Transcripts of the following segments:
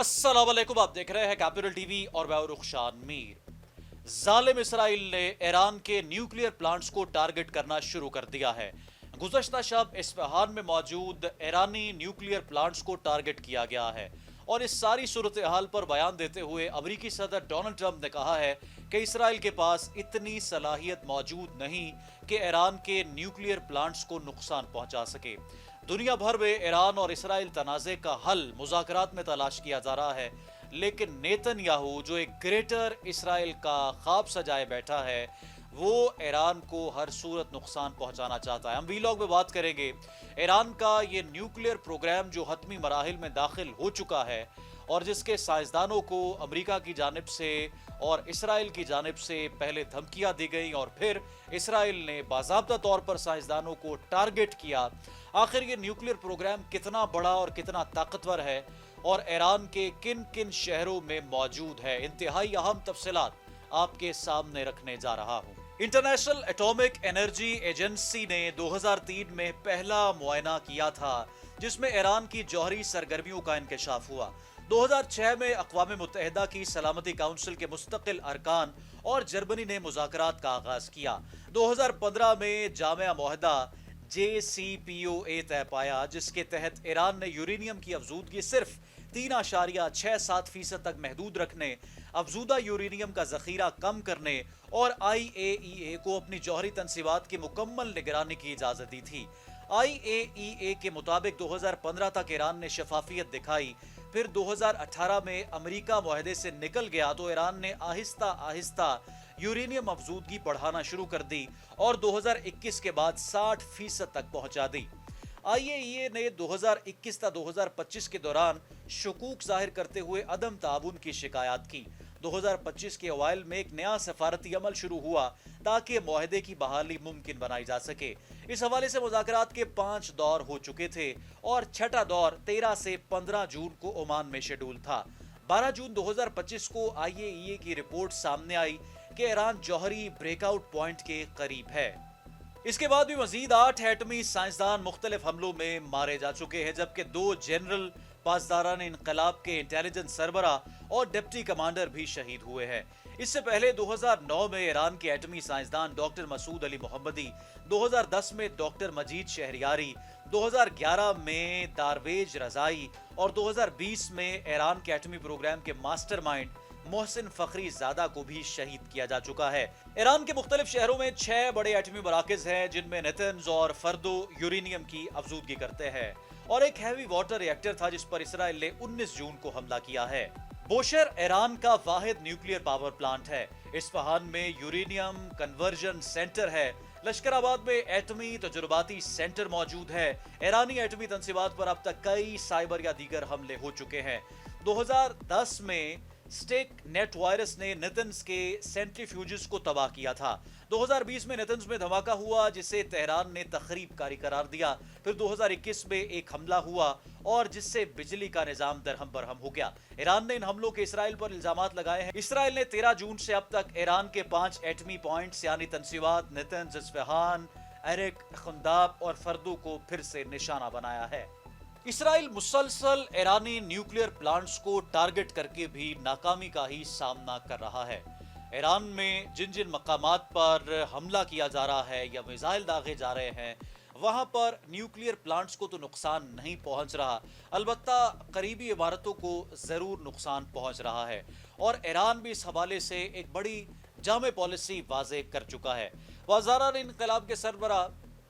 अस्सलाम वालेकुम, आप देख रहे हैं कैपिटल टीवी और मैं हूं रुखशान मीर। जालिम इसराइल ने ईरान के न्यूक्लियर प्लांट्स को टारगेट करना शुरू कर दिया है। गुज़श्ता शब इस्फहान में मौजूद ईरानी न्यूक्लियर प्लांट्स को टारगेट किया गया है और इस सारी सूरत हाल पर बयान देते हुए अमरीकी सदर डोनाल्ड ट्रंप ने कहा है कि इसराइल के पास इतनी सलाहियत मौजूद नहीं कि ईरान के न्यूक्लियर प्लांट्स को नुकसान पहुंचा सके। दुनिया भर में ईरान और इसराइल तनाज़े का हल मुज़ाकरात में तलाश किया जा रहा है, लेकिन नेतन्याहू जो एक ग्रेटर इसराइल का ख्वाब सजाए बैठा है, वो ईरान को हर सूरत नुकसान पहुंचाना चाहता है। हम वीलॉग में बात करेंगे ईरान का ये न्यूक्लियर प्रोग्राम जो हतमी मराहिल में दाखिल हो चुका है और जिसके साइंसदानों को अमेरिका की जानिब से और इसराइल की जानिब से पहले धमकियां दी गई और फिर इसराइल ने बाज़ाब्ता तौर पर साइंसदानों को टारगेट किया। आखिर ये न्यूक्लियर प्रोग्राम कितना बड़ा और कितना ताकतवर है और ईरान के किन किन शहरों में मौजूद है, इंतहाई अहम तफसीलात आपके सामने रखने जा रहा हूँ। इंटरनेशनल एटॉमिक एनर्जी एजेंसी ने 2003 में पहला मुआयना किया था जिसमें ईरान की जौहरी सरगर्मियों का इंकशाफ हुआ। 2006 में अक़वाम मुत्तहिदा की सलामती काउंसिल के मुस्तकिल अरकान और जर्मनी ने मुज़ाकरात का आगाज किया। 2015 में जामिया मुअहदा JCPOA तय पाया जिसके तहत ईरान ने यूरेनियम की अफजूदगी सिर्फ 3.67% तक महदूद रखने, अफजूदा यूरेनियम का जखीरा कम करने और IAEA को अपनी जौहरी तनसीबात की मुकम्मल निगरानी की इजाजत दी थी। IAEA के मुताबिक 2015 तक ईरान ने शफाफियत दिखाई, फिर 2018 में अमेरिका मुआहदे से निकल गया तो ईरान ने आहिस्ता आहिस्ता यूरेनियम अफजूदगी बढ़ाना शुरू कर दी और 2021 के बाद 60% तक पहुंचा दी। IAEA ने 2021 था 2025 के दौरान शकूक जाहिर करते हुए अदम ताउन की शिकायत की। 2025 के अवाइल में एक नया सफारती अमल शुरू हुआ ताकि मुआहदे की बहाली मुमकिन बनाई जा सके। इस हवाले से मुज़ाकरात के 5 दौर हो चुके थे और छठा दौर 13 से 15 जून को ओमान में शेड्यूल था। 12 जून 2025 को IAEA की रिपोर्ट सामने आई कि ईरान जौहरी ब्रेकआउट पॉइंट के करीब है। इसके बाद भी मजीद 8 एटमी साइंसदान मुख्तलिफ हमलों में मारे जा चुके हैं, जबकि 2 जनरल पासदारान इनकलाब के इंटेलिजेंस सरबरा और डिप्टी कमांडर भी शहीद हुए हैं। इससे पहले 2009 में ईरान के एटमी साइंसदान डॉक्टर मसूद अली मोहम्मदी, 2010 में डॉक्टर मजीद शहरियारी, 2011 में दारवेज रजाई और 2020 में ईरान के एटमी प्रोग्राम के मास्टरमाइंड मोहसिन फखरी ज़ादा को भी शहीद किया जा चुका है। ईरान के मुख्तलिफ शहरों में 6 बड़े एटमी मराकज़ हैं जिनमें नेतन्स और फर्दो यूरेनियम की अफजूदगी करते हैं और एक हैवी वाटर रिएक्टर था जिस पर इसराइल ने 19 जून को हमला किया है। बोशर ईरान का वाहिद न्यूक्लियर पावर प्लांट है। इस्फहान में यूरेनियम कन्वर्जन सेंटर है। लश्कराबाद में एटमी तजुर्बाती सेंटर मौजूद है। ईरानी एटमी तनसीबात पर अब तक कई साइबर या दीगर हमले हो चुके हैं। 2010 में स्टेक नेट वायरस ने नेतन्स के सेंट्रीफ्यूजेस को तबाह किया था। 2020 में नेतन्स में धमाका हुआ जिसे तेहरान ने तखरीबकारी करार दिया। फिर 2021 में एक हमला हुआ और जिससे बिजली का निजाम दरहम बरहम हो गया। ईरान ने इन हमलों के इसराइल पर इल्जामात लगाए हैं। इसराइल ने 13 जून से अब तक ईरान के 5 एटमी पॉइंट्स यानी तनसीबात नेतन्स, इस्फहान, एरिक, खुंदाब और फर्दो को फिर से निशाना बनाया है। इसराइल मुसलसल ईरानी न्यूक्लियर प्लांट्स को टारगेट करके भी नाकामी का ही सामना कर रहा है। ईरान में जिन जिन मकामात पर हमला किया जा रहा है या मिसाइल दागे जा रहे हैं वहां पर न्यूक्लियर प्लांट्स को तो नुकसान नहीं पहुंच रहा, अलबत्ता करीबी इमारतों को जरूर नुकसान पहुंच रहा है और ईरान भी इस हवाले से एक बड़ी जामे पॉलिसी वाजे कर चुका है। वज़ारान इनकलाब के सरबरा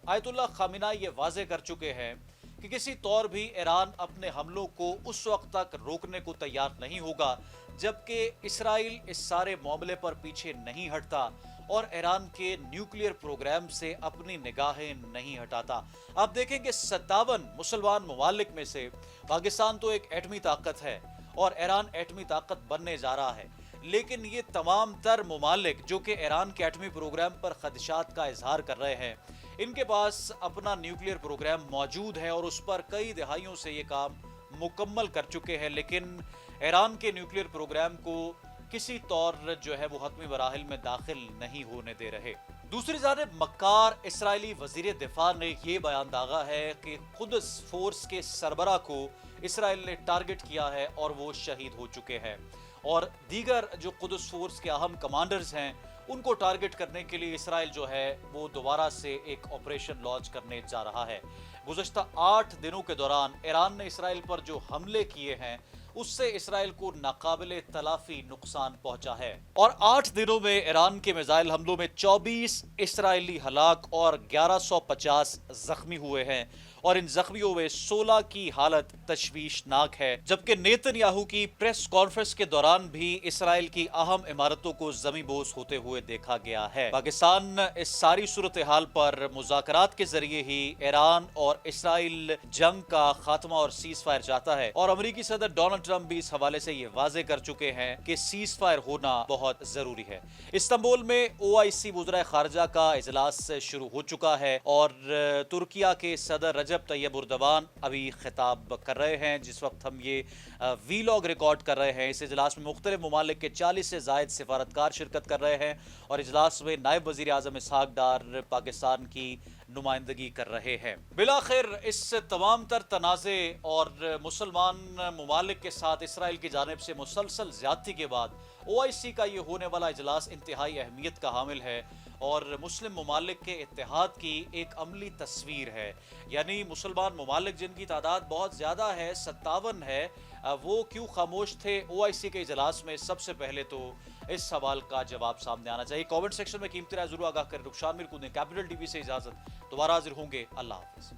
आयतुल्लाह खामिनाई ये वाजे कर चुके हैं कि किसी तौर भी ईरान अपने हमलों को उस वक्त तक रोकने को तैयार नहीं होगा जबकि इसराइल इस सारे मामले पर पीछे नहीं हटता और ईरान के न्यूक्लियर प्रोग्राम से अपनी निगाहें नहीं हटाता। आप देखेंगे 57 मुसलमान ममालिक में से पाकिस्तान तो एक एटमी ताकत है और ईरान एटमी ताकत बनने जा रहा है, लेकिन ये तमाम तर ममालिक जो कि ईरान के एटमी प्रोग्राम पर खदशात का इजहार कर रहे हैं, इनके पास अपना न्यूक्लियर प्रोग्राम मौजूद है और उस पर कई दहाइयों से ये काम मुकम्मल कर चुके हैं, लेकिन ईरान के न्यूक्लियर प्रोग्राम को किसी तौर जो है वो हतमी मराहिल में दाखिल नहीं होने दे रहे। दूसरी जानिब मक्कार इसराइली वजीर दिफा ने यह बयान दागा है कि खुद फोर्स के सरबरा को اسرائیل نے ٹارگٹ کیا ہے اور وہ شہید ہو چکے ہیں، اور دیگر جو قدس فورس کے اہم کمانڈرز ہیں ان کو ٹارگٹ کرنے کے لیے اسرائیل جو ہے وہ دوبارہ سے ایک آپریشن لانچ کرنے جا رہا ہے۔ گزشتہ 8 دنوں کے دوران ایران نے اسرائیل پر جو حملے کیے ہیں اس سے اسرائیل کو ناقابل تلافی نقصان پہنچا ہے، اور 8 دنوں میں ایران کے میزائل حملوں میں 24 اسرائیلی ہلاک اور 1150 زخمی ہوئے ہیں، اور ان زخمیوں میں 16 کی حالت تشویشناک ہے، جبکہ نیتن یاہو کی پریس کانفرنس کے دوران بھی اسرائیل کی اہم عمارتوں کو زمیں بوس ہوتے ہوئے دیکھا گیا ہے۔ پاکستان اس ساری صورتحال پر مذاکرات کے ذریعے ہی ایران اور اسرائیل جنگ کا خاتمہ اور سیز فائر چاہتا ہے، اور امریکی صدر ڈونلڈ ٹرمپ بھی اس حوالے سے یہ واضح کر چکے ہیں کہ سیز فائر ہونا بہت ضروری ہے۔ استنبول میں OIC وزرائے خارجہ کا اجلاس شروع ہو چکا ہے، اور ترکیہ کے صدر رجب طیب اردوان ابھی خطاب کر رہے ہیں جس وقت ہم یہ ویلاگ ریکارڈ کر رہے ہیں۔ اس اجلاس میں مختلف ممالک کے 40 سے زائد سفارتکار شرکت کر رہے ہیں، اور اجلاس میں نائب وزیر اعظم اسحاق ڈار پاکستان کی نمائندگی کر رہے ہیں۔ بالآخر اس تمام تر تنازع اور مسلمان ممالک کے ساتھ اسرائیل کی جانب سے مسلسل زیادتی کے بعد OIC کا یہ ہونے والا اجلاس انتہائی اہمیت کا حامل ہے، اور مسلم ممالک کے اتحاد کی ایک عملی تصویر ہے۔ یعنی مسلمان ممالک جن کی تعداد بہت زیادہ ہے، 57 ہے، وہ کیوں خاموش تھے OIC کے اجلاس میں؟ سب سے پہلے تو اس سوال کا جواب سامنے آنا چاہیے۔ کامنٹ سیکشن میں قیمتی رائے ضرور آگاہ کریں۔ رخشان میر کو دیں کیپٹل TV سے اجازت، دوبارہ حاضر ہوں گے۔ اللہ حافظ۔